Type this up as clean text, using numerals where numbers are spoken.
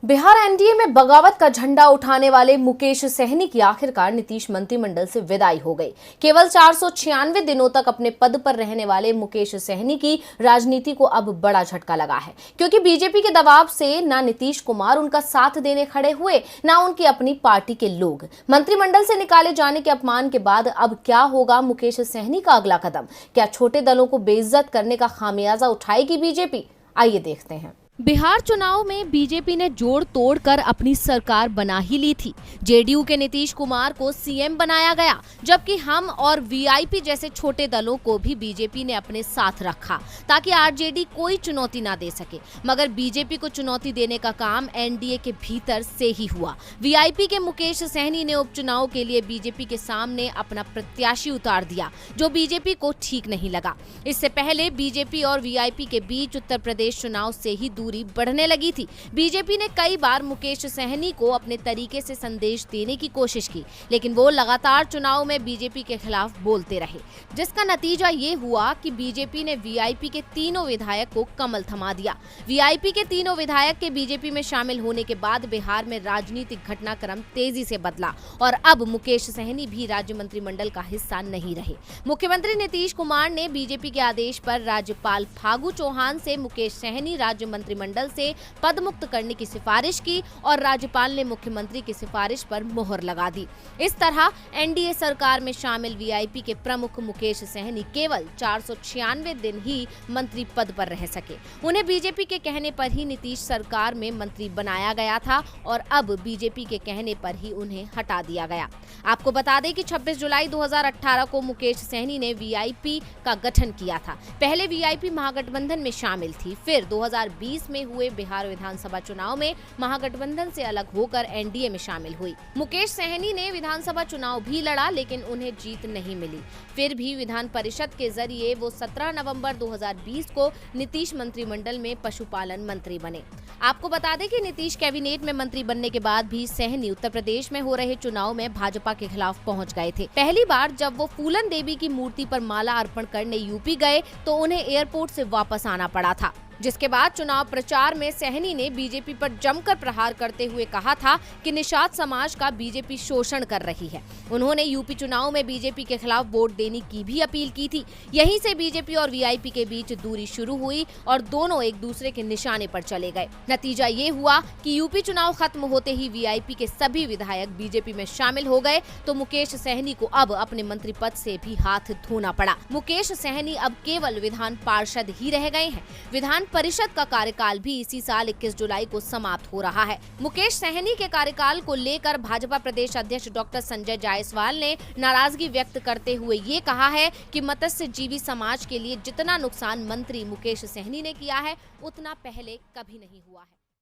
Bihar NDA में बगावत का झंडा उठाने वाले मुकेश सहनी की आखिरकार नीतीश मंत्रिमंडल से विदाई हो गई। केवल 496 दिनों तक अपने पद पर रहने वाले मुकेश सहनी की राजनीति को अब बड़ा झटका लगा है, क्योंकि बीजेपी के दबाव से ना नीतीश कुमार उनका साथ देने खड़े हुए, ना उनकी अपनी पार्टी के लोग। मंत्रिमंडल से निकाले जाने के अपमान के बाद अब क्या होगा मुकेश सहनी का अगला कदम? क्या छोटे दलों को बेइज्जत करने का खामियाजा उठाएगी बीजेपी? आइए देखते हैं। बिहार चुनाव में बीजेपी ने जोड़ तोड़ कर अपनी सरकार बना ही ली थी। जेडीयू के नीतीश कुमार को सीएम बनाया गया, जबकि हम और वीआईपी जैसे छोटे दलों को भी बीजेपी ने अपने साथ रखा ताकि आरजेडी कोई चुनौती ना दे सके। मगर बीजेपी को चुनौती देने का काम एनडीए के भीतर से ही हुआ। वीआईपी के मुकेश सहनी ने उपचुनाव के लिए बीजेपी के सामने अपना प्रत्याशी उतार दिया, जो बीजेपी को ठीक नहीं लगा। इससे पहले बीजेपी और वीआईपी के बीच उत्तर प्रदेश चुनाव से ही दूरी बढ़ने लगी थी। बीजेपी ने कई बार मुकेश सहनी को अपने तरीके से संदेश देने की कोशिश की, लेकिन वो लगातार चुनाव में बीजेपी के खिलाफ बोलते रहे, जिसका नतीजा ये हुआ कि बीजेपी ने वीआईपी के तीनों विधायक को कमल थमा दिया। वीआईपी के तीनों विधायक के बीजेपी में शामिल होने के बाद बिहार में राजनीतिक घटनाक्रम तेजी से बदला और अब मुकेश सहनी भी राज्य मंत्रिमंडल का हिस्सा नहीं रहे। मुख्यमंत्री नीतीश कुमार ने बीजेपी के आदेश पर राज्यपाल फागू चौहान से मुकेश सहनी राज्य मंत्रिमंडल से पद मुक्त करने की सिफारिश की और राज्यपाल ने मुख्यमंत्री की सिफारिश पर मोहर लगा दी। इस तरह एनडीए सरकार में शामिल वीआईपी के प्रमुख मुकेश सहनी केवल 496 दिन ही मंत्री पद पर रह सके। उन्हें बीजेपी के कहने पर ही नीतीश सरकार में मंत्री बनाया गया था और अब बीजेपी के कहने पर ही उन्हें हटा दिया गया। आपको बता दें कि 26 जुलाई 2018 को मुकेश सहनी ने वीआईपी का गठन किया था। पहले वीआईपी महागठबंधन में शामिल थी, फिर 2020 में हुए बिहार विधानसभा चुनाव में महागठबंधन से अलग होकर एनडीए में शामिल हुई। मुकेश सहनी ने विधानसभा चुनाव भी लड़ा, लेकिन उन्हें जीत नहीं मिली। फिर भी विधान परिषद के जरिए वो 17 नवंबर 2020 को नीतीश मंत्रिमंडल में पशुपालन मंत्री बने। आपको बता दें कि नीतीश कैबिनेट में मंत्री बनने के बाद भी सहनी उत्तर प्रदेश में हो रहे चुनाव में भाजपा के खिलाफ पहुंच गए थे। पहली बार जब वो फूलन देवी की मूर्ति पर माला अर्पण करने यूपी गए तो उन्हें एयरपोर्ट से वापस आना पड़ा था, जिसके बाद चुनाव प्रचार में सहनी ने बीजेपी पर जमकर प्रहार करते हुए कहा था कि निषाद समाज का बीजेपी शोषण कर रही है। उन्होंने यूपी चुनाव में बीजेपी के खिलाफ वोट देने की भी अपील की थी। यहीं से बीजेपी और वीआईपी के बीच दूरी शुरू हुई और दोनों एक दूसरे के निशाने पर चले गए। नतीजा ये हुआ कि यूपी चुनाव खत्म होते ही वीआईपी के सभी विधायक बीजेपी में शामिल हो गए, तो मुकेश सहनी को अब अपने मंत्री पद से भी हाथ धोना पड़ा। मुकेश सहनी अब केवल विधान पार्षद ही रह गए हैं। विधान परिषद का कार्यकाल भी इसी साल 21 जुलाई को समाप्त हो रहा है। मुकेश सहनी के कार्यकाल को लेकर भाजपा प्रदेश अध्यक्ष डॉक्टर संजय जायसवाल ने नाराजगी व्यक्त करते हुए ये कहा है कि मत्स्यजीवी समाज के लिए जितना नुकसान मंत्री मुकेश सहनी ने किया है, उतना पहले कभी नहीं हुआ है।